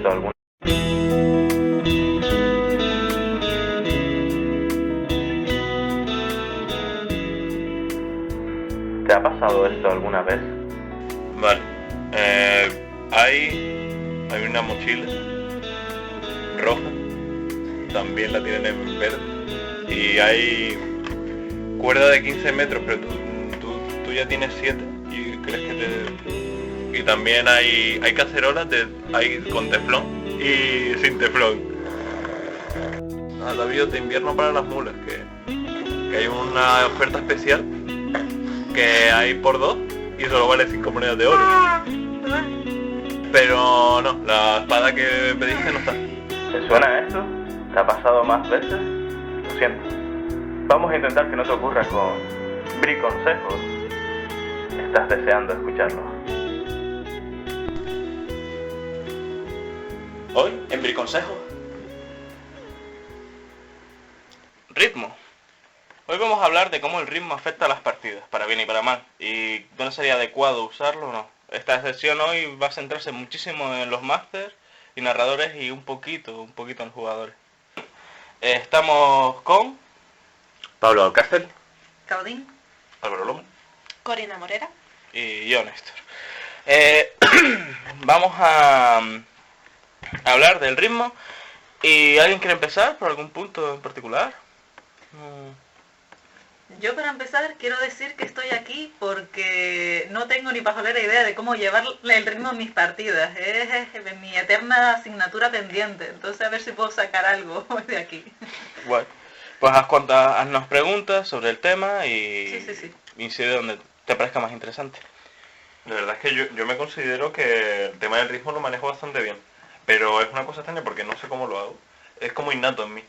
alguna... ¿Te ha pasado esto alguna vez? Vale. Hay una mochila roja, también la tienen en verde, y hay cuerda de 15 metros, pero tú ya tienes 7 y crees que te... Y también hay cacerolas hay con teflón y sin teflón. Atavíos de invierno para las mulas, que hay una oferta especial que hay por 2 y solo vale 5 monedas de oro. Pero no, la espada que pediste no está. ¿Te suena esto? ¿Te ha pasado más veces? Lo siento. Vamos a intentar que no te ocurra con Briconsejos. ¿Estás deseando escucharlo? Hoy, en Briconsejo. Ritmo. Hoy vamos a hablar de cómo el ritmo afecta a las partidas, para bien y para mal, y dónde sería adecuado usarlo o no. Esta sesión hoy va a centrarse muchísimo en los másters y narradores y un poquito en los jugadores. Estamos con Pablo Alcácer, Caudín, Álvaro López Corina Morera. y yo, Néstor. Vamos a hablar del ritmo. ¿Y alguien quiere empezar por algún punto en particular? Yo para empezar quiero decir que estoy aquí porque no tengo ni pajolera idea de cómo llevarle el ritmo a mis partidas. Es mi eterna asignatura pendiente, entonces a ver si puedo sacar algo de aquí. Bueno, pues haznos preguntas sobre el tema y Sí. incide donde te parezca más interesante. La verdad es que yo me considero que el tema del ritmo lo manejo bastante bien, pero es una cosa extraña porque no sé cómo lo hago. Es como innato en mí.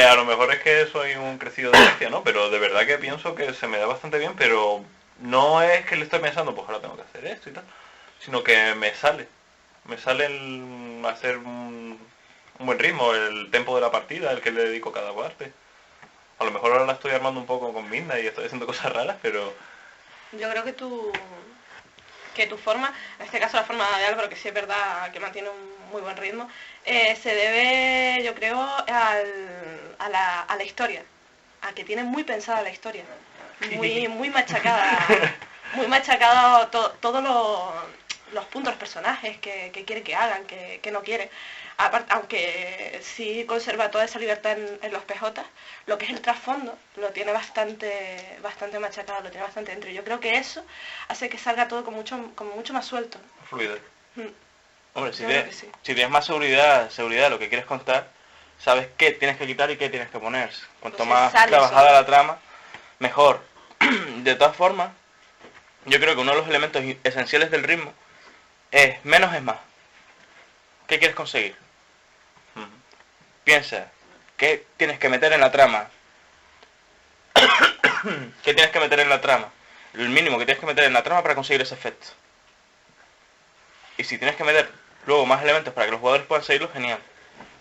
A lo mejor es que soy un crecido de gracia, ¿no? Pero de verdad que pienso que se me da bastante bien, pero no es que le estoy pensando, pues ahora tengo que hacer esto y tal, sino que me sale el hacer un buen ritmo, el tempo de la partida, el que le dedico a cada parte. A lo mejor ahora la estoy armando un poco con Midnight y estoy haciendo cosas raras, pero... Yo creo que tu forma, en este caso la forma de Álvaro, que sí es verdad que mantiene un muy buen ritmo, se debe, yo creo, a la historia, a que tiene muy pensada la historia, muy machacada todos los puntos, los personajes que quiere que hagan, que no quiere. Aparte, aunque sí conserva toda esa libertad en los PJs, lo que es el trasfondo lo tiene bastante machacado, lo tiene bastante dentro. Yo creo que eso hace que salga todo como mucho más suelto. Fluido. Hombre, si Sí. tienes más seguridad de lo que quieres contar, sabes qué tienes que quitar y qué tienes que poner. Cuanto Pues más sale trabajada solo. la trama, mejor. De todas formas, yo creo que uno de los elementos esenciales del ritmo es menos es más. ¿Qué quieres conseguir? Piensa, ¿qué tienes que meter en la trama? ¿Qué tienes que meter en la trama? El mínimo que tienes que meter en la trama para conseguir ese efecto. Y si tienes que meter luego más elementos para que los jugadores puedan seguirlo, genial.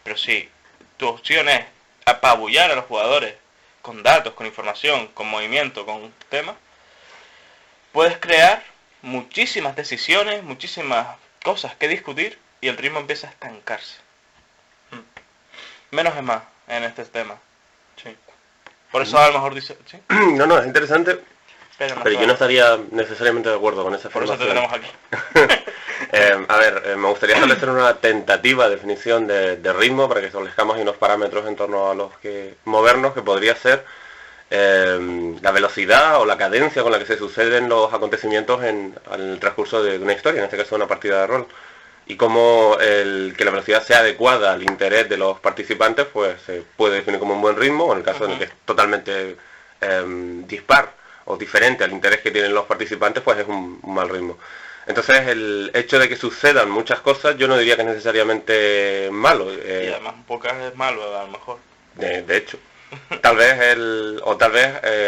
Pero si tu opción es apabullar a los jugadores con datos, con información, con movimiento, con temas, puedes crear muchísimas decisiones, muchísimas cosas que discutir y el ritmo empieza a estancarse. Menos es más en este tema. Sí. Por eso a lo mejor dice... ¿sí? No, es interesante, Pero pero yo no estaría necesariamente de acuerdo con esa Por eso te afirmación. tenemos aquí. Me gustaría establecer una tentativa definición de ritmo para que establezcamos ahí unos parámetros en torno a los que movernos, que podría ser la velocidad o la cadencia con la que se suceden los acontecimientos en el transcurso de una historia, en este caso una partida de rol. Y cómo que la velocidad sea adecuada al interés de los participantes, pues se puede definir como un buen ritmo, o en el caso en el que es totalmente dispar o diferente al interés que tienen los participantes, pues es un mal ritmo. Entonces el hecho de que sucedan muchas cosas yo no diría que es necesariamente malo. Y además pocas es malo a lo mejor. De hecho, tal vez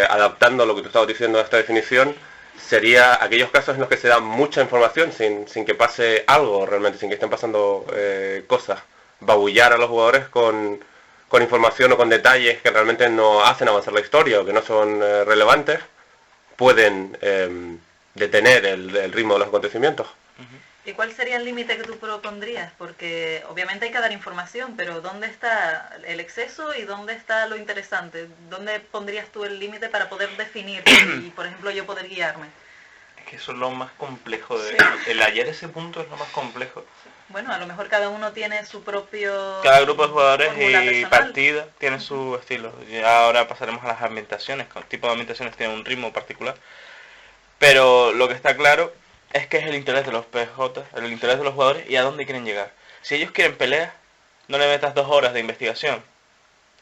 adaptando lo que tú estabas diciendo a esta definición, sería aquellos casos en los que se da mucha información sin que pase algo realmente, sin que estén pasando cosas. Babullar a los jugadores con información o con detalles que realmente no hacen avanzar la historia o que no son relevantes, pueden detener el ritmo de los acontecimientos. ¿Y cuál sería el límite que tú propondrías? Porque obviamente hay que dar información, pero ¿dónde está el exceso y dónde está lo interesante? ¿Dónde pondrías tú el límite para poder definir y, por ejemplo, yo poder guiarme? Es que eso es lo más complejo. Sí. El hallar ese punto es lo más complejo. Bueno, a lo mejor cada uno tiene su propio... Cada grupo de jugadores fórmula y personal. partida tiene su estilo. Y ahora pasaremos a las ambientaciones. Con tipo de ambientaciones tienen un ritmo particular. Pero lo que está claro es que es el interés de los PJ, el interés de los jugadores y a dónde quieren llegar. Si ellos quieren peleas, no le metas 2 horas de investigación.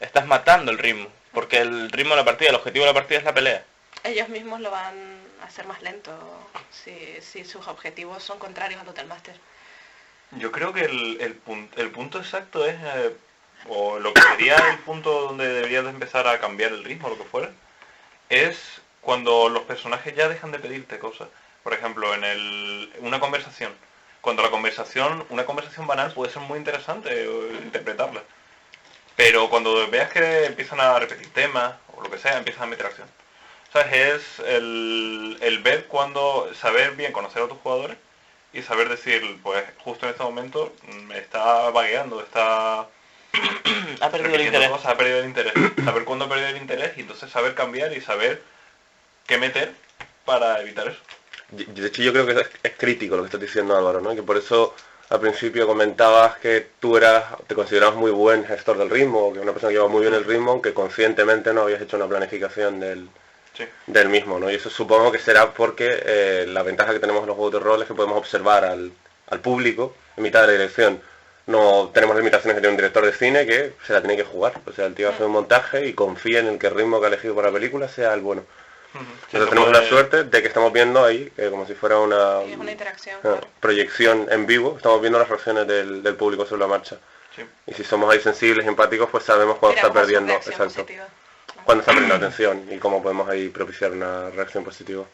Estás matando el ritmo. Porque el ritmo de la partida, el objetivo de la partida es la pelea. Ellos mismos lo van a hacer más lento si sus objetivos son contrarios al Hotel Master. Yo creo que el punto exacto es, o lo que sería el punto donde deberías de empezar a cambiar el ritmo, lo que fuera, es cuando los personajes ya dejan de pedirte cosas. Por ejemplo, en una conversación. Cuando una conversación banal puede ser muy interesante interpretarla. Pero cuando veas que empiezan a repetir temas, o lo que sea, empiezan a meter acción. ¿Sabes? Es el ver saber bien conocer a tus jugadores y saber decir, pues justo en este momento me está vagueando, está Ha perdido el repitiendo interés. cosas, ha perdido el interés. Saber cuándo ha perdido el interés y entonces saber cambiar y saber qué meter para evitar eso. De hecho, yo creo que es crítico lo que estás diciendo, Álvaro, ¿no? Que por eso al principio comentabas que tú te considerabas muy buen gestor del ritmo, o que una persona que lleva muy bien el ritmo, aunque conscientemente no habías hecho una planificación Sí. del mismo, ¿no? Y eso supongo que será porque la ventaja que tenemos en los juegos de rol es que podemos observar al público en mitad de la dirección. No tenemos limitaciones que tiene un director de cine que se la tiene que jugar. O sea, el tío hace un montaje y confía en el que el ritmo que ha elegido para la película sea el bueno. Sí, Entonces tenemos la suerte de que estamos viendo ahí, como si fuera una Y es una interacción, una claro. proyección en vivo, estamos viendo las reacciones del público sobre la marcha. Sí. Y si somos ahí sensibles y empáticos, pues sabemos cuando está Miramos su perdiendo, reacción exacto, positiva. cuando está perdiendo atención y cómo podemos ahí propiciar una reacción positiva.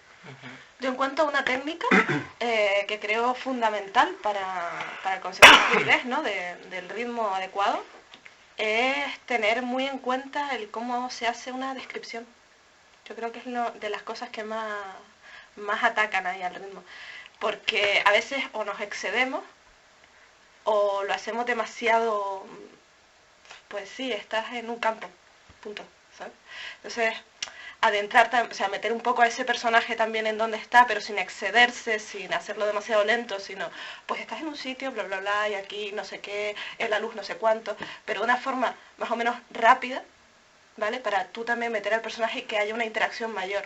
Yo encuentro una técnica que creo fundamental para conseguir la fluidez, ¿no? del ritmo adecuado, es tener muy en cuenta el cómo se hace una descripción. Yo creo que es de las cosas que más atacan ahí al ritmo. Porque a veces o nos excedemos o lo hacemos demasiado, pues sí, estás en un campo, punto, ¿sabes? Entonces, adentrarte, o sea, meter un poco a ese personaje también en donde está, pero sin excederse, sin hacerlo demasiado lento, sino, pues estás en un sitio, bla, bla, bla, y aquí no sé qué, en la luz no sé cuánto, pero de una forma más o menos rápida, ¿vale? Para tú también meter al personaje y que haya una interacción mayor.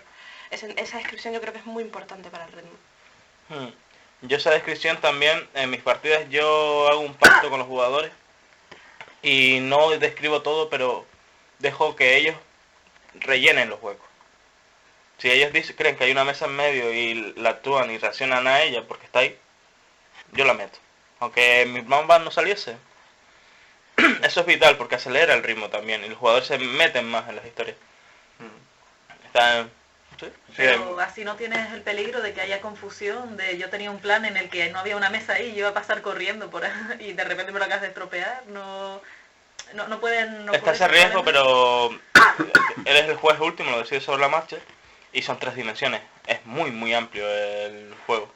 Esa descripción yo creo que es muy importante para el ritmo. Yo esa descripción también, en mis partidas yo hago un pacto con los jugadores y no describo todo, pero dejo que ellos rellenen los huecos. Si ellos creen que hay una mesa en medio y la actúan y reaccionan a ella porque está ahí, yo la meto. Aunque mi plan no saliese. Eso es vital porque acelera el ritmo también y los jugadores se meten más en las historias. Están... ¿sí? Pero así no tienes el peligro de que haya confusión, de yo tenía un plan en el que no había una mesa ahí y yo iba a pasar corriendo por ahí y de repente me lo acabas de estropear, no pueden... No Está ese ocurrir riesgo, problemas. pero eres el juez último, lo decides sobre la marcha y son 3 dimensiones. Es muy, muy amplio el juego.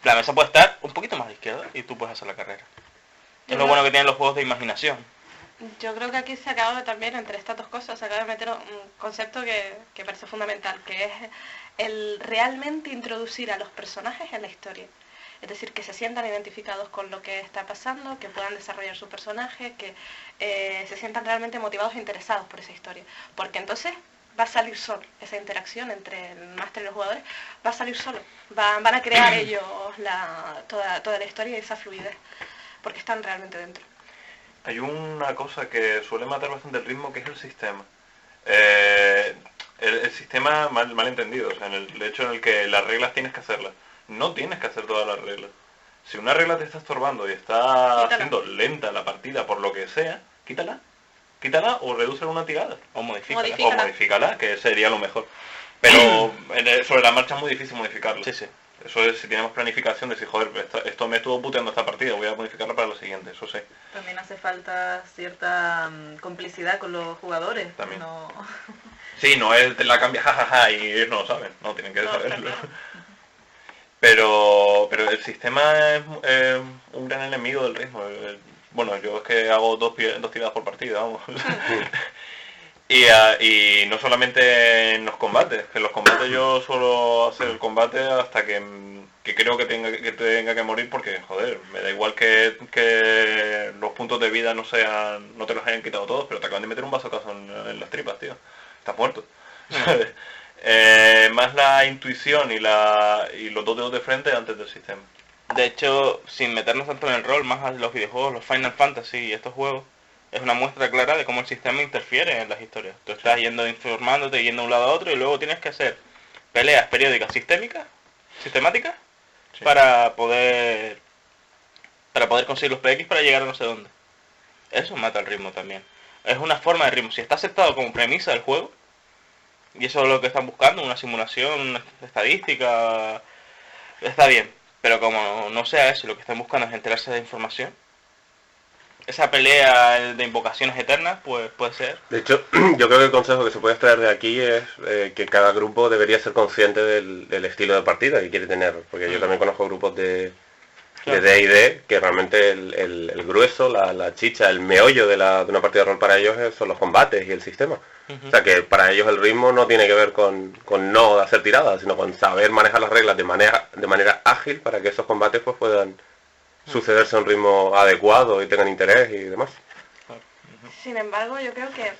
La mesa puede estar un poquito más a la izquierda y tú puedes hacer la carrera. Es lo bueno que tienen los juegos de imaginación. Yo creo que aquí se acaba también, entre estas dos cosas, se acaba de meter un concepto que parece fundamental, que es el realmente introducir a los personajes en la historia. Es decir, que se sientan identificados con lo que está pasando, que puedan desarrollar su personaje, que se sientan realmente motivados e interesados por esa historia. Porque entonces va a salir solo, esa interacción entre el máster y los jugadores va a salir solo. Van a crear ellos toda la historia y esa fluidez, porque están realmente dentro. Hay una cosa que suele matar bastante el ritmo, que es el sistema. El sistema mal entendido, o sea, en el hecho en el que las reglas tienes que hacerlas. No tienes que hacer todas las reglas. Si una regla te está estorbando y está Quítala. haciendo lenta la partida por lo que sea, quítala. Quítala o redúcela una tirada. O modifícala. Modifícala. O modifícala, que sería lo mejor. Pero sobre la marcha es muy difícil modificarlo. Sí, sí. Eso es, si tenemos planificación, decir, joder, esto me estuvo puteando esta partida, voy a modificarla para la siguiente, eso sí. También hace falta cierta complicidad con los jugadores. También. No... Sí, no es la cambia jajaja y ellos no lo saben, no, tienen que No, está saberlo. claro. Pero el sistema es un gran enemigo del ritmo. Bueno, yo es que hago dos tiradas por partida, vamos. Y no solamente en los combates, que en los combates yo suelo hacer el combate hasta que creo que tenga que morir porque, joder, me da igual que los puntos de vida no te los hayan quitado todos, pero te acaban de meter un vasocazo en las tripas, tío. Estás muerto. ¿Sabes? Más la intuición y los dos dedos de frente antes del sistema. De hecho, sin meternos tanto en el rol, más a los videojuegos, los Final Fantasy y estos juegos, es una muestra clara de cómo el sistema interfiere en las historias. Tú estás informándote, yendo de un lado a otro y luego tienes que hacer peleas periódicas sistemáticas, Sí. para poder conseguir los PX para llegar a no sé dónde. Eso mata el ritmo también. Es una forma de ritmo. Si está aceptado como premisa del juego, y eso es lo que están buscando, una simulación, una estadística, está bien. Pero como no sea eso, lo que están buscando es enterarse de información, esa pelea de invocaciones eternas, pues puede ser. De hecho, yo creo que el consejo que se puede extraer de aquí es que cada grupo debería ser consciente del estilo de partida que quiere tener. Porque yo también conozco grupos de D&D que realmente el grueso, la chicha, el meollo de una partida de rol para ellos son los combates y el sistema. O sea que para ellos el ritmo no tiene que ver con no hacer tiradas, sino con saber manejar las reglas de manera ágil para que esos combates pues puedan sucederse a un ritmo adecuado y tengan interés y demás. Sin embargo, yo creo que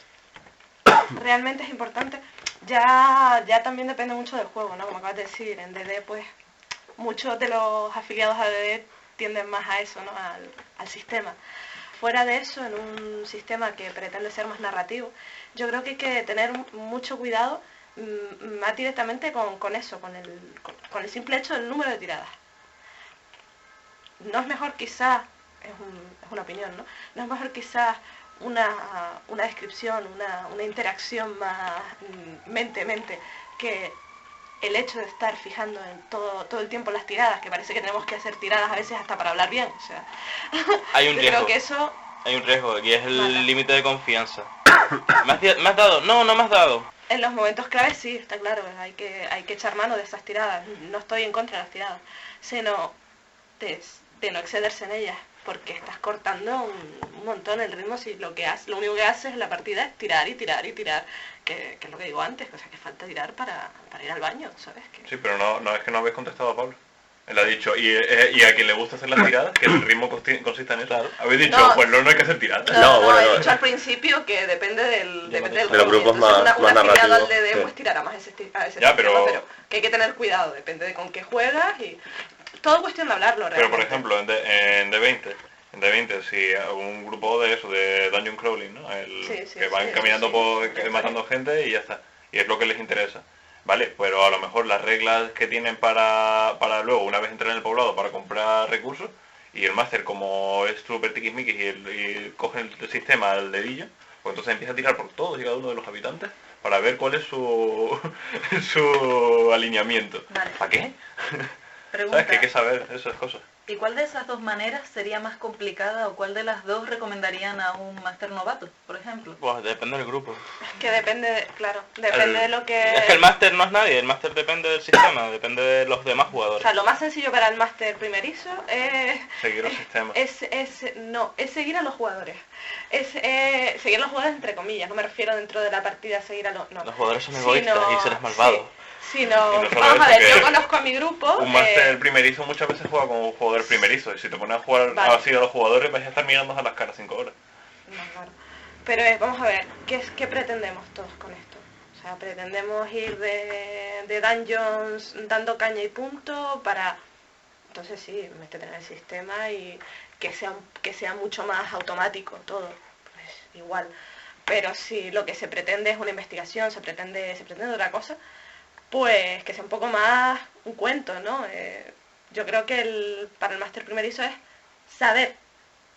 realmente es importante. Ya también depende mucho del juego, ¿no? Como acabas de decir, en DD pues muchos de los afiliados a DD tienden más a eso, ¿no? Al sistema. Fuera de eso, en un sistema que pretende ser más narrativo, yo creo que hay que tener mucho cuidado más directamente con eso, con el simple hecho del número de tiradas. No es mejor quizás, es una opinión, ¿no? No es mejor quizás una descripción, una interacción más mente-mente que el hecho de estar fijando en todo el tiempo las tiradas, que parece que tenemos que hacer tiradas a veces hasta para hablar bien, o sea. Hay un yo riesgo. creo que eso Hay un riesgo y es mata. el límite de confianza. ¿Me has dado? No, no me has dado. en los momentos claves sí, está claro, hay que echar mano de esas tiradas. No estoy en contra de las tiradas, sino de no excederse en ellas, porque estás cortando un montón el ritmo si lo único que haces en la partida es tirar y tirar y tirar, que es lo que digo antes, o sea que falta tirar para ir al baño, ¿sabes? Sí, pero no es que no habéis contestado a Pablo. Él ha dicho, y a quien le gusta hacer las tiradas, que el ritmo consista en eso. Claro. Habéis dicho, No. pues no hay que hacer tiradas. He dicho al principio que depende del De juego. los grupos Entonces, más un afiliado al narrativos, DD sí. pues tirará más a ese Ya, sistema, pero- pero que hay que tener cuidado, depende de con qué juegas y todo cuestión de hablarlo realmente. Pero por ejemplo, en D20, si un grupo de eso, de Dungeon Crawling, ¿no? Que van caminando matando gente y ya está. Y es lo que les interesa. Vale, pero a lo mejor las reglas que tienen para luego, una vez entrar en el poblado, para comprar recursos, y el máster como es súper tiquismiquis y coge el sistema al dedillo, pues entonces empieza a tirar por todos y cada uno de los habitantes para ver cuál es su alineamiento. Vale. ¿Para qué? Pregunta, ¿Sabes? Que hay que saber esas cosas. ¿y cuál de esas dos maneras sería más complicada o cuál de las dos recomendarían a un máster novato, por ejemplo? Pues depende del grupo. Que depende, depende de lo que... Es que el máster no es nadie, el máster depende del sistema, depende de los demás O jugadores. sea, lo más sencillo para el máster primerizo es... Seguir los sistemas. Es seguir a los jugadores. Es seguir a los jugadores entre comillas, no me refiero dentro de la partida a seguir a los... No. Los jugadores son Sino- egoístas y seres malvados. sí, sino, Y no solo vamos a eso, ver, que yo conozco a mi grupo... Un máster primerizo muchas veces juega como jugador primerizo, y si te pones a jugar Vale. así a los jugadores vais a estar mirando a las caras 5 horas. No, claro. Pero vamos a ver, ¿qué pretendemos todos con esto? O sea, pretendemos ir de dungeons dando caña y punto para... Entonces sí, métete en el sistema y que sea mucho más automático todo. Pues igual. Pero si lo que se pretende es una investigación, se pretende otra cosa, pues que sea un poco más un cuento, ¿no? Yo creo que para el máster primerizo es saber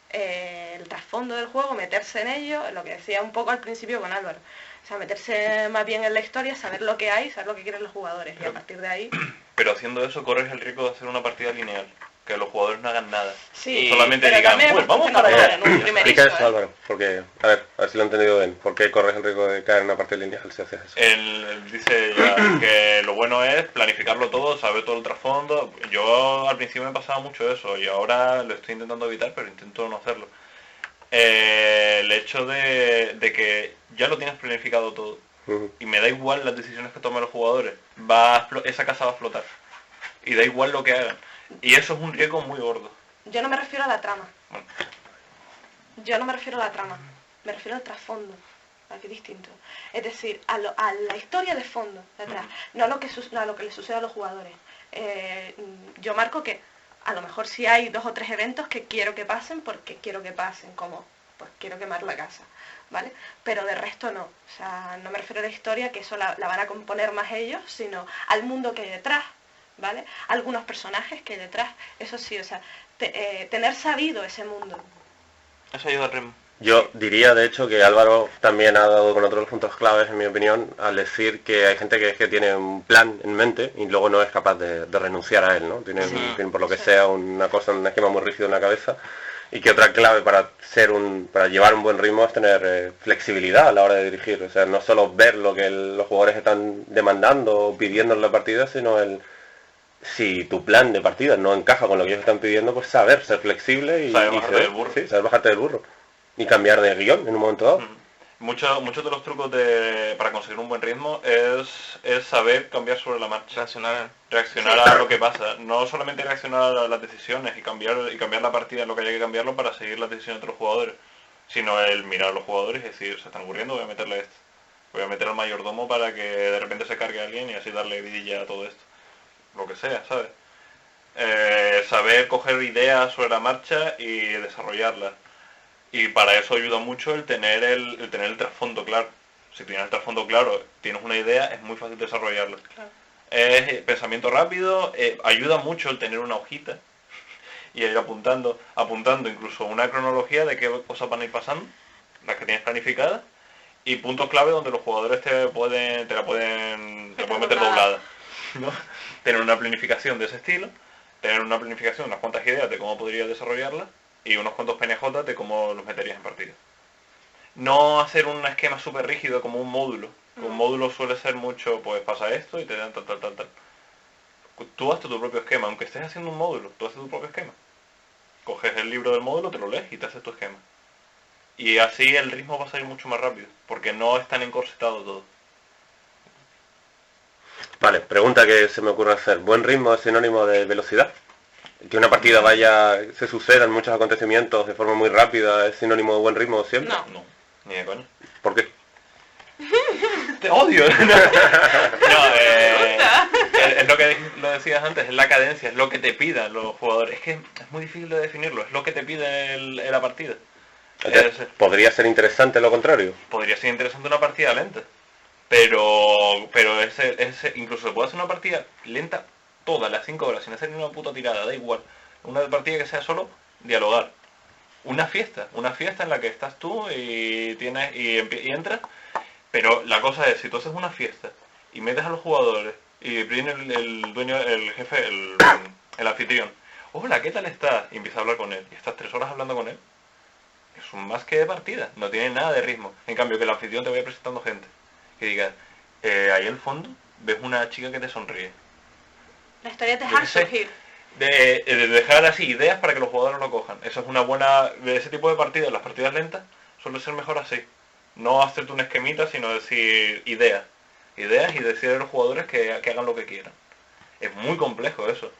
el trasfondo del juego, meterse en ello, lo que decía un poco al principio con Álvaro. O sea, meterse más bien en la historia, saber lo que hay, saber lo que quieren los jugadores y a partir de ahí... Pero haciendo eso corres el riesgo de hacer una partida lineal. que los jugadores no hagan nada. Sí, solamente pero digan, también es pues vamos bastante para normal allá. en un primer Explica ISO, eso, Álvaro, porque, a ver si lo he entendido bien. ¿Por qué corres el riesgo de caer en una parte lineal si haces eso? Él dice ya que lo bueno es planificarlo todo, saber todo el trasfondo. Yo al principio me pasaba mucho eso y ahora lo estoy intentando evitar, pero intento no hacerlo. El hecho de que ya lo tienes planificado todo y me da igual las decisiones que tomen los jugadores, esa casa va a flotar y da igual lo que hagan. Y eso es un riesgo muy gordo. Yo no me refiero a la trama. Bueno. Yo no me refiero a la trama. Me refiero al trasfondo. Aquí es distinto. Es decir, a la historia de fondo, detrás. No a lo que le sucede a los jugadores. Yo marco que a lo mejor sí hay 2 o 3 eventos que quiero que pasen porque quiero que pasen, como pues quiero quemar la casa, ¿vale? Pero de resto no. O sea, no me refiero a la historia, que eso la van a componer más ellos, sino al mundo que hay detrás, ¿vale? Algunos personajes que hay detrás, eso sí, o sea, tener sabido ese mundo. Eso ayuda al ritmo. Yo diría, de hecho, que Álvaro también ha dado con otros puntos claves, en mi opinión, al decir que hay gente que tiene un plan en mente y luego no es capaz de renunciar a él, ¿no? Tienen por lo que sea, un esquema muy rígido en la cabeza, y que otra clave para llevar un buen ritmo es tener flexibilidad a la hora de dirigir. O sea, no solo ver lo que los jugadores están demandando o pidiendo en la partida, sino si tu plan de partida no encaja con lo que ellos están pidiendo, pues saber ser flexible y Bajarte del burro. Sí, saber bajarte del burro. Y cambiar de guión en un momento dado. Muchos de los trucos para conseguir un buen ritmo es saber cambiar sobre la marcha. Reaccionar a lo que pasa. No solamente reaccionar a las decisiones y cambiar la partida en lo que haya que cambiarlo para seguir las decisiones de los jugadores, sino el mirar a los jugadores y decir, se están aburriendo, voy a meterle esto. Voy a meter al mayordomo para que de repente se cargue a alguien y así darle vidilla a todo esto. Lo que sea, ¿sabes? Saber coger ideas sobre la marcha y desarrollarlas. Y para eso ayuda mucho el tener el trasfondo claro. Si tienes el trasfondo claro, tienes una idea, es muy fácil desarrollarla. Claro. Es pensamiento rápido, ayuda mucho el tener una hojita y ir apuntando incluso una cronología de qué cosas van a ir pasando, las que tienes planificadas, y puntos clave donde los jugadores te la pueden meter doblada, ¿no? Tener una planificación de ese estilo, tener una planificación, unas cuantas ideas de cómo podrías desarrollarla, y unos cuantos PNJ de cómo los meterías en partida. No hacer un esquema súper rígido como un módulo. Un módulo suele ser mucho, pues pasa esto y te dan tal. Tú haces tu propio esquema, aunque estés haciendo un módulo, tú haces tu propio esquema. Coges el libro del módulo, te lo lees y te haces tu esquema. Y así el ritmo va a salir mucho más rápido, porque no es tan encorsetado todo. Vale, pregunta que se me ocurre hacer. ¿Buen ritmo es sinónimo de velocidad? Que una partida se sucedan muchos acontecimientos de forma muy rápida, ¿es sinónimo de buen ritmo siempre? No, ni de coña. ¿Por qué? ¡Te odio! Es lo que lo decías antes, es la cadencia, es lo que te pidan los jugadores. Es que es muy difícil de definirlo, es lo que te pide la partida. ¿Podría ser interesante lo contrario? Podría ser interesante una partida lenta, pero incluso se puede hacer una partida lenta todas las 5 horas sin hacer ni una puta tirada, da igual. Una partida que sea solo dialogar. Una fiesta en la que estás tú y entras, pero la cosa es, si tú haces una fiesta y metes a los jugadores y viene el dueño, el jefe, el anfitrión, hola, ¿qué tal estás? Y empieza a hablar con él, y estás 3 horas hablando con él, es un más que de partida, no tiene nada de ritmo. En cambio, que el anfitrión te vaya presentando gente, que diga, ahí al fondo ves una chica que te sonríe. La historia te deja surgir. De dejar así ideas para que los jugadores lo cojan. Eso es una buena... De ese tipo de partidas, las partidas lentas, suele ser mejor así. No hacerte un esquemita, sino decir ideas. Ideas y decirle a los jugadores que hagan lo que quieran. Es muy complejo eso.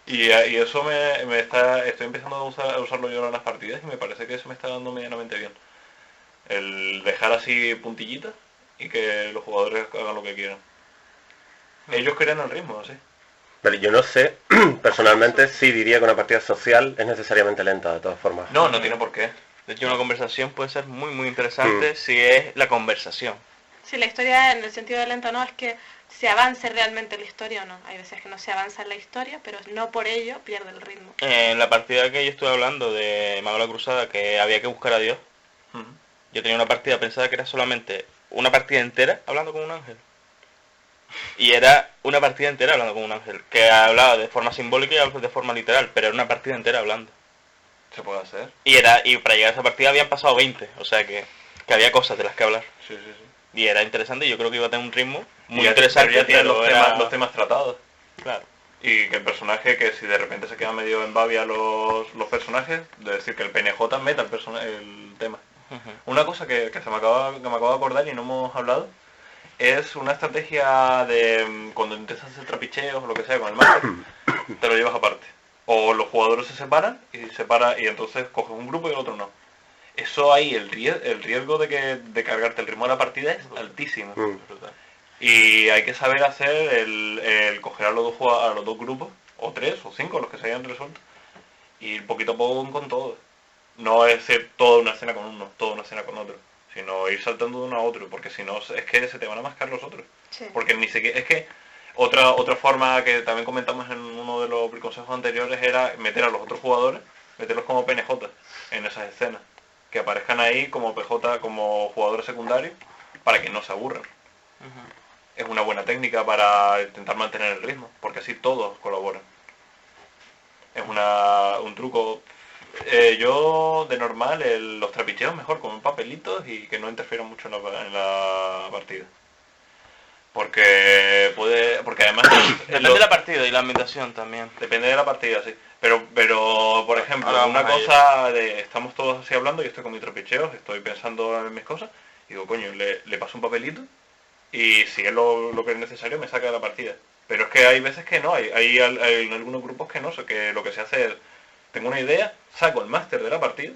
Y eso estoy empezando a usarlo yo en las partidas y me parece que eso me está dando medianamente bien. El dejar así puntillitas y que los jugadores hagan lo que quieran. Ellos crean el ritmo, así. Pero yo no sé, personalmente sí diría que una partida social es necesariamente lenta, de todas formas. No tiene por qué. De hecho, una conversación puede ser muy, muy interesante si es la conversación. Si la historia en el sentido de lenta no es que se avance realmente la historia o no. Hay veces que no se avanza en la historia, pero no por ello pierde el ritmo. En la partida que yo estuve hablando de Mago de la Cruzada, que había que buscar a Dios, yo tenía una partida pensada que era solamente una partida entera hablando con un ángel. Y era una partida entera hablando con un ángel, que hablaba de forma simbólica y de forma literal, pero era una partida entera hablando. Se puede hacer. Y para llegar a esa partida habían pasado 20, o sea que había cosas de las que hablar. Sí, sí, sí. Y era interesante, y yo creo que iba a tener un ritmo muy Y interesante. pero ya tienen pero los temas tratados. Claro. Y que el personaje, que si de repente se queda medio en babia los personajes, de decir que el PNJ meta el tema. Una cosa que me acabo de acordar y no hemos hablado, es una estrategia de cuando intentas hacer trapicheos o lo que sea con el máster, te lo llevas aparte. O los jugadores se separan y entonces coges un grupo y el otro no. Eso ahí, el riesgo de cargarte el ritmo de la partida es altísimo. Y hay que saber hacer el coger a los dos grupos, o 3 o 5, los que se hayan resuelto, y ir poquito a poco con todo. No es ser toda una escena con uno, toda una escena con otro, sino ir saltando de uno a otro, porque si no es que se te van a mascar los otros. Sí. Porque ni siquiera, es que otra forma que también comentamos en uno de los consejos anteriores era meter a los otros jugadores, meterlos como PNJ en esas escenas, que aparezcan ahí como PJ, como jugadores secundarios, para que no se aburran. Es una buena técnica para intentar mantener el ritmo, porque así todos colaboran. Es un truco. Yo, de normal, los trapicheos mejor con papelitos y que no interfieran mucho en la partida. Porque además... Depende de la partida y la ambientación también. Depende de la partida, sí. Pero por ejemplo, Ahora una vamos a cosa de... Estamos todos así hablando, yo estoy con mis trapicheos, estoy pensando en mis cosas, y digo, coño, le paso un papelito, y si es lo que es necesario me saca de la partida. Pero es que hay veces que no, hay algunos grupos que no, que lo que se hace es, tengo una idea, saco el máster de la partida,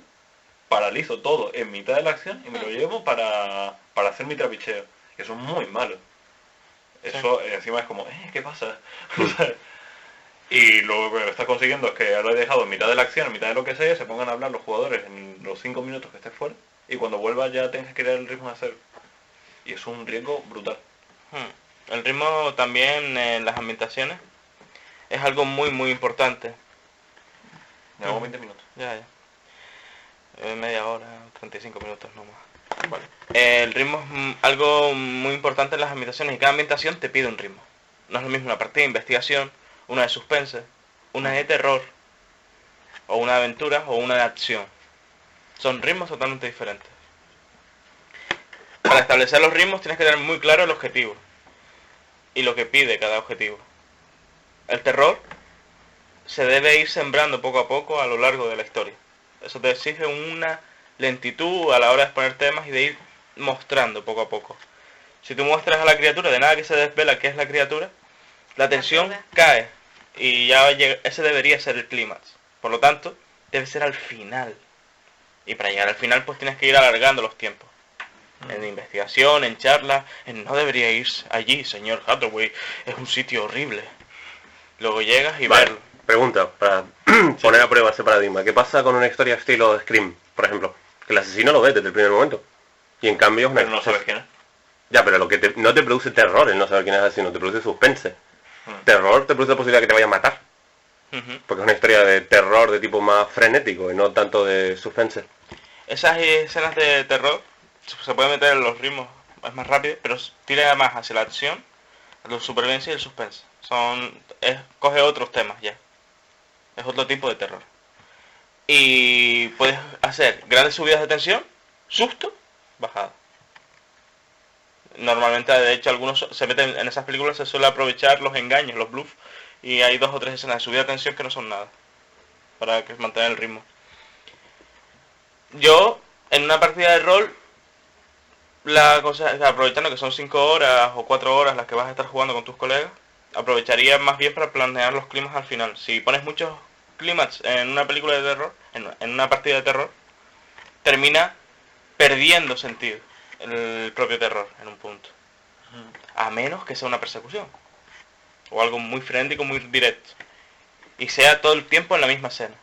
paralizo todo en mitad de la acción y me lo llevo para hacer mi trapicheo. Y eso es muy malo. Eso encima es como, ¿qué pasa? Y lo que estás consiguiendo es que lo he dejado en mitad de la acción, en mitad de lo que sea, se pongan a hablar los jugadores en los 5 minutos que estés fuera, y cuando vuelvas ya tengas que crear el ritmo de hacer. Y eso es un riesgo brutal. El ritmo también en las ambientaciones es algo muy muy importante. Llevamos 20 minutos. Ya. Media hora, 35 minutos nomás. Vale. El ritmo es algo muy importante en las ambientaciones y cada ambientación te pide un ritmo. No es lo mismo una partida de investigación, una de suspense, una de terror, o una de aventura, o una de acción. Son ritmos totalmente diferentes. Para establecer los ritmos tienes que tener muy claro el objetivo y lo que pide cada objetivo. El terror se debe ir sembrando poco a poco a lo largo de la historia. Eso te exige una lentitud a la hora de exponer temas y de ir mostrando poco a poco. Si tú muestras a la criatura, de nada que se desvela qué es la criatura, la tensión cae y ya ese debería ser el clímax. Por lo tanto, debe ser al final. Y para llegar al final pues tienes que ir alargando los tiempos. En investigación, en charlas, no debería ir allí, señor Hathaway, es un sitio horrible. Luego llegas y verlo. Pregunta, para poner a prueba ese paradigma. ¿Qué pasa con una historia estilo Scream, por ejemplo? Que el asesino lo ve desde el primer momento. Y en cambio es una... Pero no sabes quién es. Ya, pero lo que no te produce terror el no saber quién es el asesino, te produce suspense. Terror te produce la posibilidad de que te vaya a matar. Porque es una historia de terror de tipo más frenético y no tanto de suspense. Esas escenas de terror se puede meter en los ritmos, es más rápido, pero tira más hacia la acción, la supervivencia y el suspense. Coge otros temas ya. Es otro tipo de terror. Y puedes hacer grandes subidas de tensión, susto, bajada. Normalmente, de hecho, algunos se meten en esas películas, se suele aprovechar los engaños, los bluffs, y hay 2 o 3 escenas de subida de tensión que no son nada, para mantener el ritmo. Yo, en una partida de rol, la cosa, aprovechando que son 5 horas o 4 horas las que vas a estar jugando con tus colegas, aprovecharía más bien para planear los climas al final. Si pones muchos clímax en una película de terror, en una partida de terror, termina perdiendo sentido el propio terror en un punto. A menos que sea una persecución. O algo muy frenético, muy directo. Y sea todo el tiempo en la misma escena.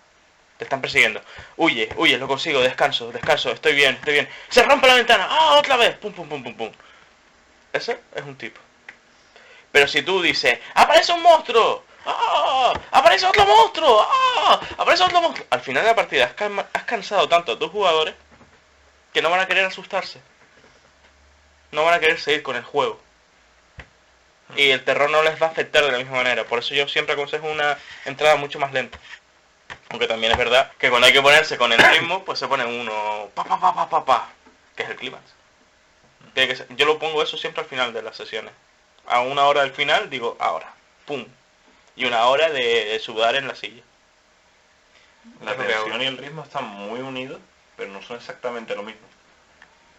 Te están persiguiendo. Huye, lo consigo, descanso, estoy bien. ¡Se rompe la ventana! ¡Ah, otra vez! ¡Pum, pum, pum, pum, pum! Ese es un tipo. Pero si tú dices, ¡aparece un monstruo! ¡Ah! ¡Aparece otro monstruo! ¡Ah! ¡Aparece otro monstruo! Al final de la partida has cansado tanto a tus jugadores que no van a querer asustarse. No van a querer seguir con el juego. y el terror no les va a afectar de la misma manera. Por eso yo siempre aconsejo una entrada mucho más lenta. Aunque también es verdad que cuando hay que ponerse con el ritmo, pues se pone uno pa, que es el clímax. Tiene que ser- yo lo pongo eso siempre al final de las sesiones. A una hora del final digo, ahora, pum. Y una hora de sudar en la silla. La Es lo que hago. tensión y el ritmo están muy unidos, pero no son exactamente lo mismo.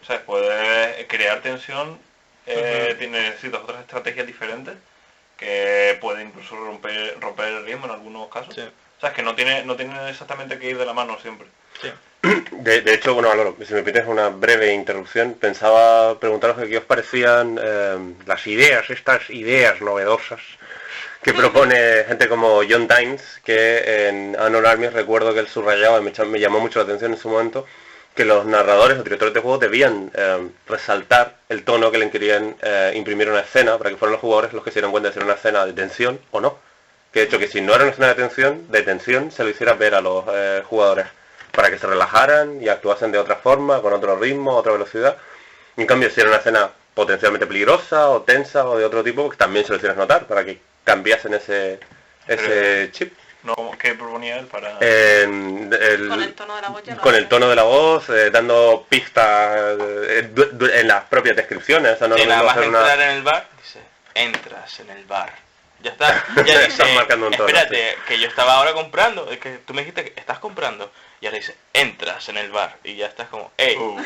O sea, puedes crear tensión, necesitas otras estrategias diferentes, que puede incluso romper el ritmo en algunos casos. Sí. O sea, es que no tiene exactamente que ir de la mano siempre. Sí. De hecho, bueno, Álvaro, si me permites una breve interrupción, pensaba preguntaros qué os parecían estas ideas novedosas que propone gente como John Tynes, que en Anor Armies recuerdo que él subrayaba, y me llamó mucho la atención en su momento, que los narradores o directores de juego debían resaltar el tono que le querían imprimir a una escena, para que fueran los jugadores los que se dieran cuenta de si era una escena de tensión o no. Que de hecho que si no era una escena de tensión, se lo hiciera ver a los jugadores, para que se relajaran y actuasen de otra forma, con otro ritmo, otra velocidad. En cambio, si era una escena potencialmente peligrosa o tensa o de otro tipo, pues también se lo hicieras notar, para que cambiasen ese chip. No, ¿qué proponía él para...? Con el tono de la voz ya lo Con hace. el tono de la voz, dando pistas en las propias descripciones. O sea, no Y es lo nada mismo más hacer una- entrar en el bar, dice, entras en el bar. Ya está. Ya dice, Estás marcando un tono, espérate, que yo estaba ahora comprando, es que tú me dijiste que estás comprando. Y ahora dice, entras en el bar. Y ya estás como, ey, uy,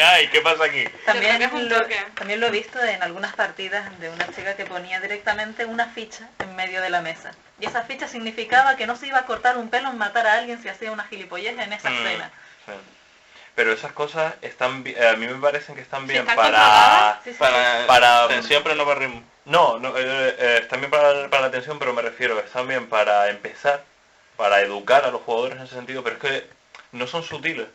ay, ¿qué pasa aquí? También Yo creo que es un toque. también lo he visto en algunas partidas de una chica que ponía directamente una ficha en medio de la mesa. Y esa ficha significaba que no se iba a cortar un pelo en matar a alguien si hacía una gilipollez en esa escena. Sí. Pero esas cosas están a mí me parecen que están bien están para... controladas, Sí, sí. Para- tensión, pero no para ritmo. No, están bien para la atención, pero me refiero, están bien para empezar, para educar a los jugadores en ese sentido, pero es que no son sutiles.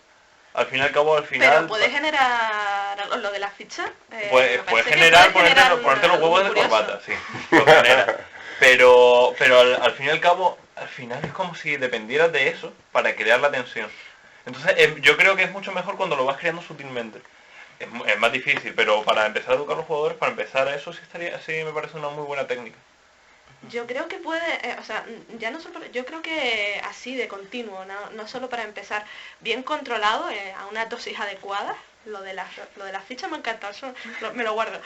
Al fin y al cabo, al final... Pero puede generar lo de la ficha. Puede me parece que generar, puede generar ponerte los algo huevos de curioso. corbata, sí, lo genera. Pero al fin y al cabo, al final es como si dependieras de eso para crear la tensión. Entonces, yo creo que es mucho mejor cuando lo vas creando sutilmente. Es más difícil, pero para empezar a educar a los jugadores, para empezar a eso sí me parece una muy buena técnica. Yo creo que puede, o sea, ya no solo, yo creo que así de continuo, no solo para empezar, bien controlado, a una dosis adecuada. Lo de la ficha me encanta, eso me lo guardo.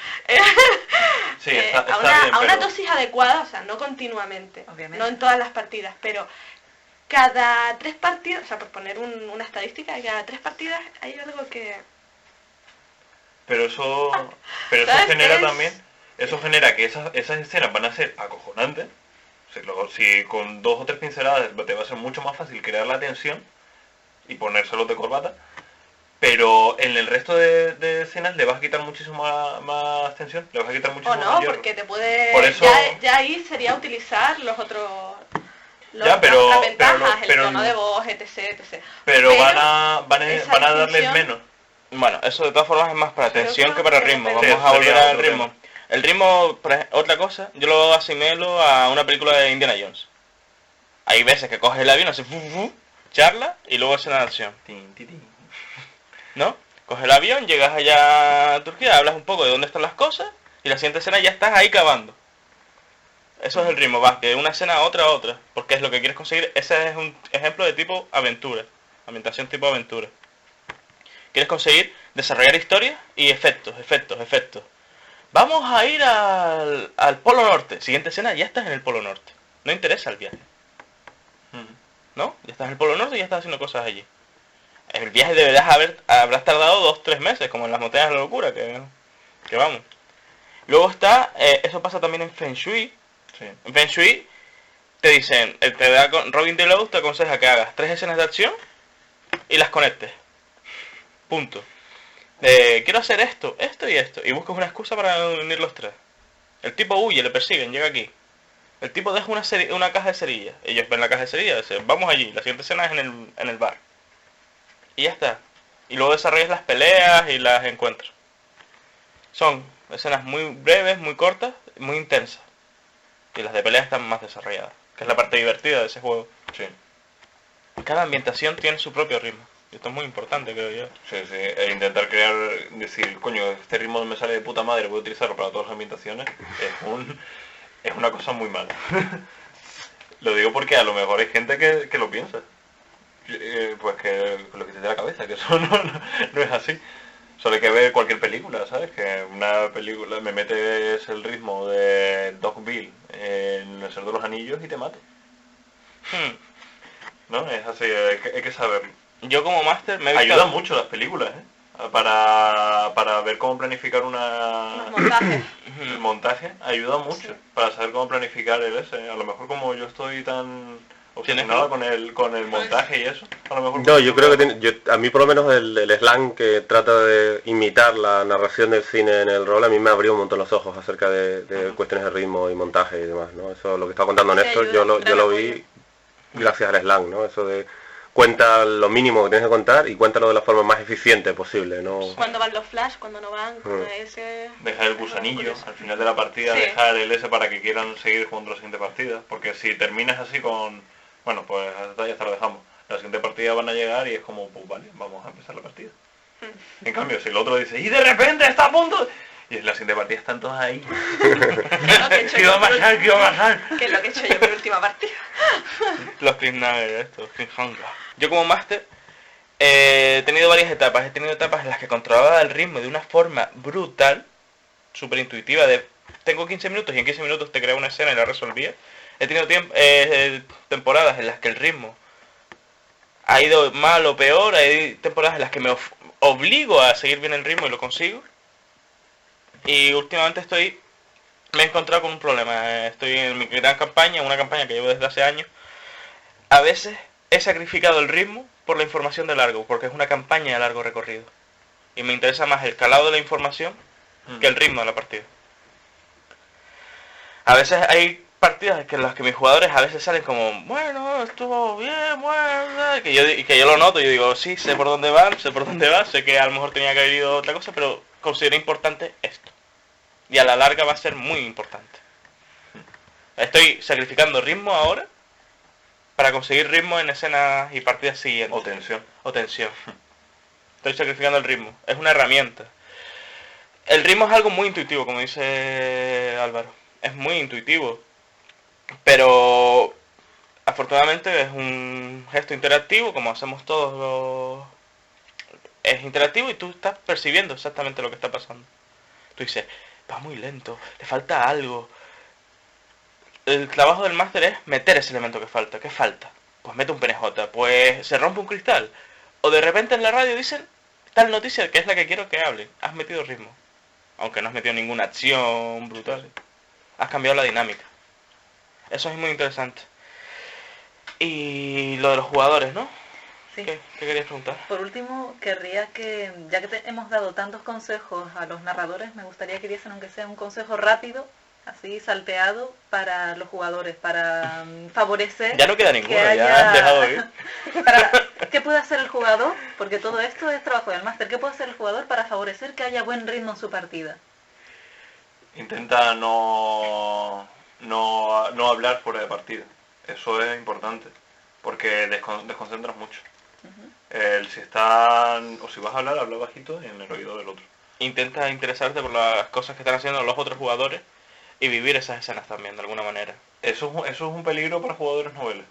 Sí, está a bien, una pero- dosis adecuada, o sea, no continuamente, Obviamente. no en todas las partidas, pero cada 3 partidas, o sea, por poner una estadística, cada 3 partidas hay algo que... Pero eso ¿Sabes? genera también, eso genera que esas escenas van a ser acojonantes. O sea, luego, si con 2 o 3 pinceladas te va a ser mucho más fácil crear la tensión y ponérselos de corbata. Pero en el resto de escenas le vas a quitar muchísimo más tensión, le vas a quitar muchísimo O no, más hierro. porque te puede... Por eso- ya ahí sería utilizar los otros... Ya, pero- las ventajas, pero- el tono de voz, etc. Pero van a esa darles distinción- menos. Bueno, eso de todas formas es más para Pero tensión eso que para es ritmo. depende. Vamos a Sí, sería volver al otro ritmo. tema. El ritmo, otra cosa, yo lo asimilo a una película de Indiana Jones. Hay veces que coges el avión, hace charla y luego escena de acción. Tin, tin, tin. ¿No? Coges el avión, llegas allá a Turquía, hablas un poco de dónde están las cosas y la siguiente escena ya estás ahí cavando. Eso es el ritmo, vas de una escena a otra, porque es lo que quieres conseguir. Ese es un ejemplo de tipo aventura, ambientación tipo aventura. Quieres conseguir desarrollar historias y efectos. Vamos a ir al Polo Norte. Siguiente escena, ya estás en el Polo Norte. No interesa el viaje, ¿no? Ya estás en el Polo Norte y ya estás haciendo cosas allí. El viaje habrás tardado 2-3 meses, como en las montañas de la locura, que vamos. Luego está, eso pasa también en Feng Shui. Sí. En Feng Shui te dicen, Robin DeLow te aconseja que hagas 3 escenas de acción y las conectes. Punto. Quiero hacer esto y esto. Y buscas una excusa para unir los 3. El tipo huye, le persiguen, llega aquí. El tipo deja una caja de cerillas. Ellos ven la caja de cerillas, dicen, vamos allí. La siguiente escena es en el bar. Y ya está. Y luego desarrollas las peleas y las encuentros. Son escenas muy breves, muy cortas, muy intensas. Y las de peleas están más desarrolladas. Que es la parte divertida de ese juego. Sí. Cada ambientación tiene su propio ritmo. Esto es muy importante, creo yo. Sí, sí, e intentar crear, decir, coño, este ritmo me sale de puta madre, voy a utilizarlo para todas las ambientaciones, es una cosa muy mala. Lo digo porque a lo mejor hay gente que lo piensa. Pues que lo que se te da la cabeza, que eso no es así. Solo hay que ver cualquier película, ¿sabes? Que una película me metes el ritmo de Dogville en El Señor de los Anillos y te mato. ¿No? Es así, hay que saberlo. Yo como máster me he visto... Ayudan mucho las películas, ¿eh? Para ver cómo planificar Los montajes. el montaje, ayuda mucho para saber cómo planificar el ese. A lo mejor como yo estoy tan obsesionado con el montaje y eso, a lo mejor... No, yo creo que a mí por lo menos el slang que trata de imitar la narración del cine en el rol, a mí me abrió un montón los ojos acerca de cuestiones de ritmo y montaje y demás, ¿no? Eso, lo que está contando Sí, Néstor, ayuda, yo lo vi gracias al slang, ¿no? Eso de cuenta lo mínimo que tienes que contar y cuéntalo de la forma más eficiente posible, ¿no? Cuando van los flash, cuando no van, con ese... Dejar el gusanillo al final de la partida, Sí. dejar el S para que quieran seguir jugando la siguiente partida, porque si terminas así con... Bueno, pues ya está, lo dejamos. La siguiente partida van a llegar y es como, pues vale, vamos a empezar la partida. En cambio, si el otro dice, y de repente está a punto... Y en la siguiente partida están todos ahí. ¿Qué iba a pasar? ¿Qué iba a pasar? Que es lo que he hecho yo en mi última partida. Los cliffhangers, estos, cliffhangers. Yo como máster he tenido varias etapas. He tenido etapas en las que controlaba el ritmo de una forma brutal, súper intuitiva, de tengo 15 minutos y en 15 minutos te creaba una escena y la resolvía. He tenido temporadas en las que el ritmo ha ido mal o peor. Hay temporadas en las que me obligo a seguir bien el ritmo y lo consigo. Y últimamente me he encontrado con un problema. Estoy en mi gran campaña, una campaña que llevo desde hace años. A veces he sacrificado el ritmo por la información de largo, porque es una campaña de largo recorrido. Y me interesa más el calado de la información que el ritmo de la partida. A veces hay partidas en las que mis jugadores a veces salen como, bueno, estuvo bien, bueno, y que yo lo noto, yo digo, sí, sé por dónde van, sé que a lo mejor tenía que haber ido otra cosa, pero considero importante esto. Y a la larga va a ser muy importante. Estoy sacrificando ritmo ahora para conseguir ritmo en escenas y partidas siguientes. O tensión. Estoy sacrificando el ritmo. Es una herramienta. El ritmo es algo muy intuitivo, como dice Álvaro. Es muy intuitivo. Pero afortunadamente es un gesto interactivo, como hacemos todos. Es interactivo y tú estás percibiendo exactamente lo que está pasando. Tú dices, va muy lento, le falta algo. El trabajo del máster es meter ese elemento que falta. ¿Qué falta? Pues mete un PNJ, pues se rompe un cristal. O de repente en la radio dicen tal noticia que es la que quiero que hable. Has metido ritmo. Aunque no has metido ninguna acción brutal. Has cambiado la dinámica. Eso es muy interesante. Y lo de los jugadores, ¿no? Sí. ¿Qué querías preguntar? Por último, querría que, ya que hemos dado tantos consejos a los narradores, me gustaría que diesen aunque sea un consejo rápido, así salteado, para los jugadores, para favorecer... Ya no queda ninguno, que ya has dejado ir. ¿Qué puede hacer el jugador? Porque todo esto es trabajo del máster. ¿Qué puede hacer el jugador para favorecer que haya buen ritmo en su partida? Intenta no hablar fuera de partida. Eso es importante, porque desconcentras mucho. Si vas a hablar, habla bajito y en el oído del otro. Intenta interesarte por las cosas que están haciendo los otros jugadores y vivir esas escenas también, de alguna manera. Eso es un peligro para jugadores noveles.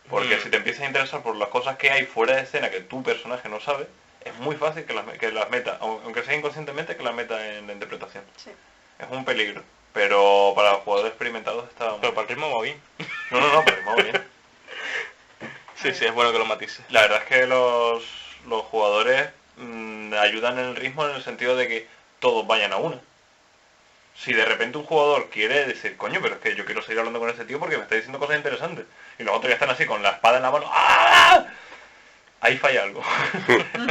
Porque si te empiezas a interesar por las cosas que hay fuera de escena que tu personaje no sabe, es muy fácil que las meta, aunque sea inconscientemente, que las meta en la interpretación. Sí. Es un peligro. Pero para los jugadores experimentados está muy Pero para el ritmo va bien. No, para el ritmo va bien. Sí, es bueno que lo matices. La verdad es que los jugadores ayudan en el ritmo en el sentido de que todos vayan a una. Si de repente un jugador quiere decir, coño, pero es que yo quiero seguir hablando con ese tío porque me está diciendo cosas interesantes, y los otros ya están así con la espada en la mano, ¡ah! Ahí falla algo.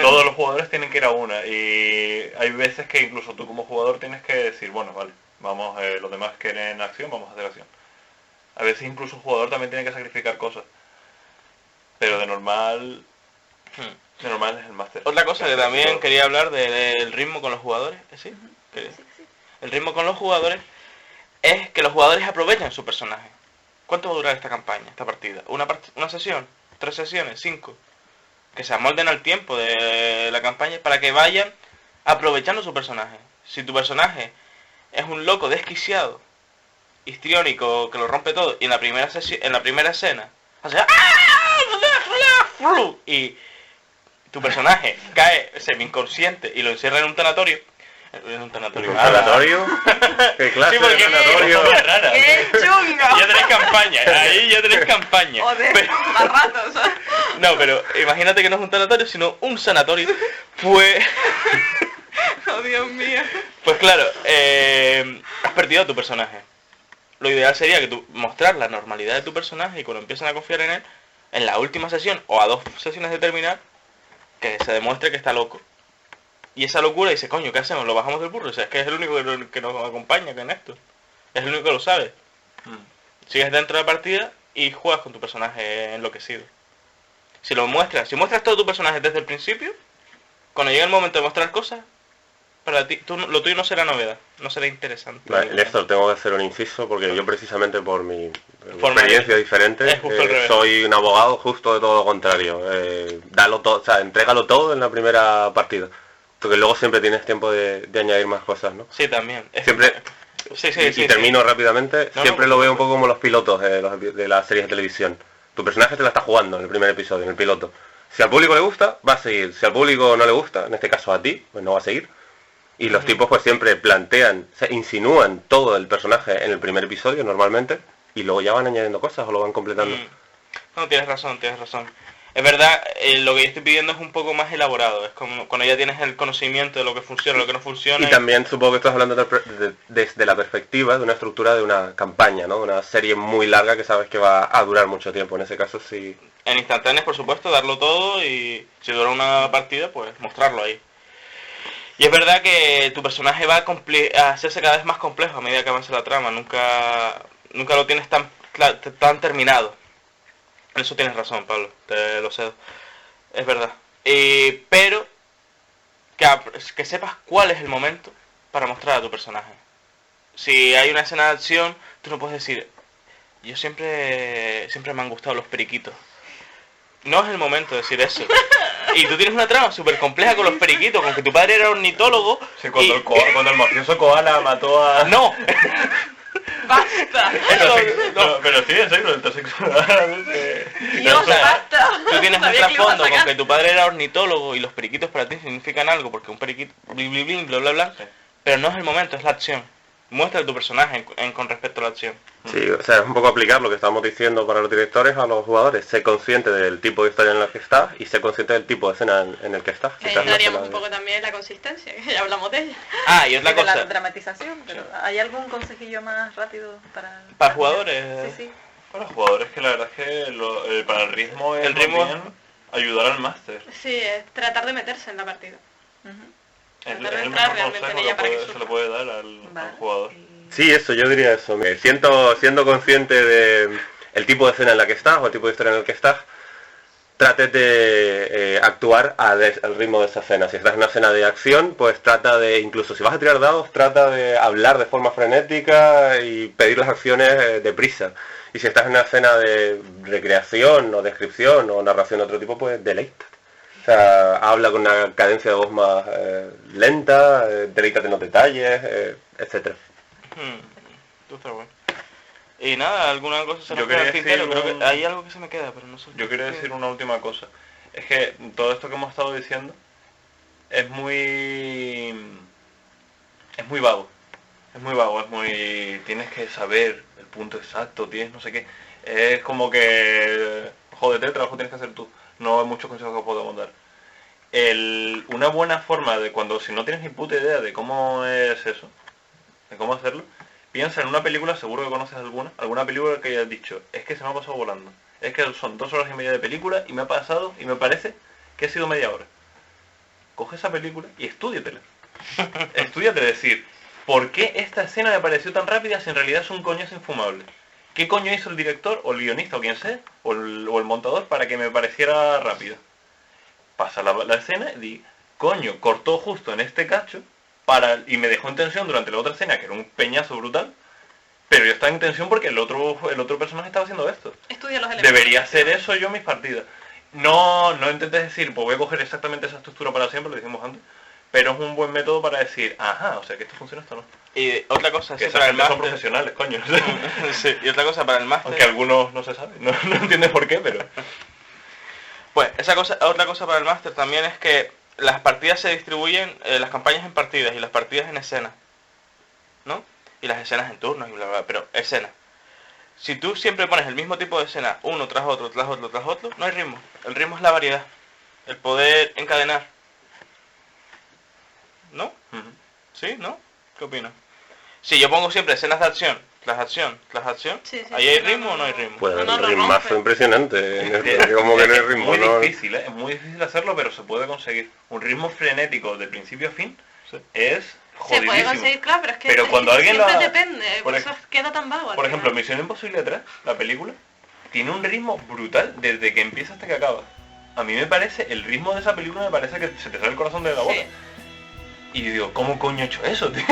Todos los jugadores tienen que ir a una, y hay veces que incluso tú como jugador tienes que decir, bueno, vale, vamos, los demás quieren acción, vamos a hacer acción. A veces incluso el jugador también tiene que sacrificar cosas. Pero de normal es el máster. Otra cosa que también quería hablar del ritmo con los jugadores, ¿sí? El ritmo con los jugadores es que los jugadores aprovechen su personaje. ¿Cuánto va a durar esta campaña, esta partida? ¿Una sesión? ¿3 sesiones? ¿5? que se amolden al tiempo de la campaña para que vayan aprovechando su personaje. Si tu personaje es un loco desquiciado, histriónico, que lo rompe todo, y en la primera escena hace y tu personaje cae semi-inconsciente y lo encierra en un tanatorio. ¿Un tanatorio? ¿Un tanatorio? ¿Qué clase Sí, porque de tanatorio? es rara. ¡Qué chungo! Ya tenéis campaña, ahí ya tenéis campaña. Joder, Pero- más rato, ¿sabes? no, pero imagínate que no es un tanatorio, sino un sanatorio. Pues, Oh, Dios mío. pues claro, has perdido a tu personaje. Lo ideal sería que tú mostrar la normalidad de tu personaje y cuando empiecen a confiar en él, en la última sesión o a 2 sesiones de terminar, que se demuestre que está loco. Y esa locura dice, coño, ¿qué hacemos? ¿Lo bajamos del burro? O sea, es que es el único que nos acompaña en esto. Es el único que lo sabe. Sigues dentro de la partida y juegas con tu personaje enloquecido. Si muestras todo tu personaje desde el principio, cuando llegue el momento de mostrar cosas, para ti, lo tuyo no será novedad, no será interesante. Vale, en esto tengo que hacer un inciso porque yo precisamente por mi Forma experiencia diferente es justo al revés. soy un abogado justo de todo lo contrario. Dalo todo, o sea, entrégalo todo en la primera partida. Porque luego siempre tienes tiempo de añadir más cosas, ¿no? Sí, también. Siempre, Sí, y termino rápidamente, No, siempre no, lo por veo un poco como los pilotos de las series de televisión. Tu personaje te la está jugando en el primer episodio, en el piloto. Si al público le gusta, va a seguir. Si al público no le gusta, en este caso a ti, pues no va a seguir. Y los tipos pues siempre plantean, o sea, insinúan todo el personaje en el primer episodio normalmente y luego ya van añadiendo cosas o lo van completando. No, tienes razón. Es verdad, lo que yo estoy pidiendo es un poco más elaborado. Es como cuando ya tienes el conocimiento de lo que funciona, lo que no funciona. Y también supongo que estás hablando desde la perspectiva de una estructura de una campaña, ¿no? Una serie muy larga que sabes que va a durar mucho tiempo. En ese caso sí. En instantáneas, por supuesto, darlo todo y si dura una partida, pues mostrarlo ahí. Y es verdad que tu personaje va a hacerse cada vez más complejo a medida que avanza la trama. Nunca lo tienes tan terminado. En eso tienes razón, Pablo, te lo cedo. Es verdad. Pero que sepas cuál es el momento para mostrar a tu personaje. Si hay una escena de acción, tú no puedes decir, yo siempre me han gustado los periquitos. No es el momento de decir eso. Y tú tienes una trama súper compleja con los periquitos, con que tu padre era ornitólogo. Sí, cuando el mafioso koala mató a... ¡No! ¡Basta! Pero sí, en serio, el sexual. ¡Dios, basta! Tú tienes un Sabía que lo ibas a trasfondo con sacar. que tu padre era ornitólogo y los periquitos para ti significan algo, porque un periquito, bli, bli, bli, bla, bla, bla. Sí. Pero no es el momento, es la acción. Muestra tu personaje con respecto a la acción. Sí, o sea, es un poco aplicar lo que estamos diciendo para los directores a los jugadores. Sé consciente del tipo de historia en la que estás y sé consciente del tipo de escena en el que estás. Que Si estás en la entraríamos escena un de- poco también en la consistencia, que ya hablamos de ella. Ah, y otra Y de la cosa, dramatización, pero ¿hay algún consejillo más rápido para jugadores. Sí. Para los jugadores que la verdad es que para el ritmo es El ritmo- más bien ayudar al máster. Sí, es tratar de meterse en la partida. Ujú. Es Tratar de el entrar mejor realmente en consejo ella que para que se surja. le puede dar al Vale. jugador. Sí, eso, yo diría eso. Siendo consciente de el tipo de escena en la que estás o el tipo de historia en el que estás, trates de actuar al ritmo de esa escena. Si estás en una escena de acción, pues trata de, incluso si vas a tirar dados, trata de hablar de forma frenética y pedir las acciones deprisa. Y si estás en una escena de recreación o descripción o narración de otro tipo, pues deleítate. O sea, habla con una cadencia de voz más lenta, deleítate en los detalles, etcétera. Tú estás bueno. Y nada, alguna cosa se Yo nos queda al quería tintero. decir Creo un- que hay algo que se me queda, pero no sé. Yo quería decir una última cosa. Es que todo esto que hemos estado diciendo es muy vago. Es muy vago, tienes que saber el punto exacto, tienes no sé qué. Es como que jódete, el trabajo tienes que hacer tú. No hay muchos consejos que podemos dar. Una buena forma de si no tienes ni puta idea de cómo es eso, de cómo hacerlo, piensa en una película, seguro que conoces alguna película que hayas dicho, es que se me ha pasado volando. Es que son 2 horas y media de película y me ha pasado y me parece que ha sido media hora. Coge esa película y estúdiatela. Estúdiate decir, ¿por qué esta escena me pareció tan rápida si en realidad es un coñazo infumable? ¿Qué coño hizo el director o el guionista o quien sea, o el montador para que me pareciera rápida? Pasa la escena y di, coño, cortó justo en este cacho y me dejó en tensión durante la otra escena, que era un peñazo brutal, pero yo estaba en tensión porque el otro personaje estaba haciendo esto. Estudia los elementos. Debería hacer eso yo en mis partidas. No intentes decir, pues voy a coger exactamente esa estructura para siempre, lo dijimos antes, pero es un buen método para decir, ajá, o sea que esto funciona, esto no. Y otra cosa, Que sí, esa para el gente son máster. profesionales, coño. Sí, y otra cosa para el máster. Aunque algunos no se sabe, no entiendes por qué, pero... Pues otra cosa para el máster también es que las partidas se distribuyen, las campañas en partidas y las partidas en escenas, ¿no? Y las escenas en turnos y bla bla, pero escenas. Si tú siempre pones el mismo tipo de escena, uno tras otro, tras otro, tras otro, no hay ritmo. El ritmo es la variedad, el poder encadenar. ¿No? Ujú. ¿Sí? ¿No? ¿Qué opinas? Si yo pongo siempre escenas de acción, tras acción, tras acción, Sí, ¿ahí hay ritmo o no hay ritmo? Pues No, el lo ritmazo rompe. impresionante. En esto, como que no hay ritmo, es ¿no? muy difícil, ¿eh? Es muy difícil hacerlo, pero se puede conseguir. Un ritmo frenético de principio a fin es Se jodidísimo. puede conseguir, claro, pero es que Pero cuando alguien siempre lo- depende, por por ej- eso queda tan vago. al Por final. ejemplo, Misión Imposible 3, la película, tiene un ritmo brutal desde que empieza hasta que acaba. A mí me parece, el ritmo de esa película me parece que se te sale el corazón de la boca. Sí. Y yo digo, ¿cómo coño he hecho eso, tío?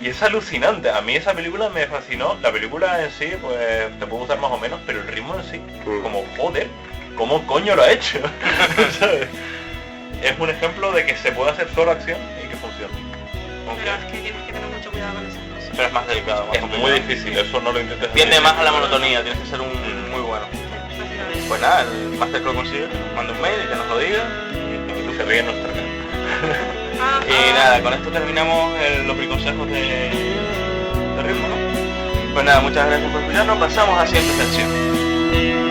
Y es alucinante. A mí esa película me fascinó. La película en sí, pues, te puede gustar más o menos, pero el ritmo en sí, como, joder, ¿cómo coño lo ha hecho? ¿Sabes? Es un ejemplo de que se puede hacer solo acción y que funciona. Pero es que tienes que tener mucho cuidado con esas cosas. Pero es más delicado. Más Es muy complicado. difícil, eso no lo intentes Tiende hacer. más a la monotonía, tienes que ser un muy bueno. Básicamente. Pues nada, el máster que lo consigue, manda un mail y que nos lo diga. Y se ríe en nuestra cara. Y nada, con esto terminamos los consejos de ritmo, ¿no? Pues nada, muchas gracias por escucharnos, pasamos a la siguiente sección.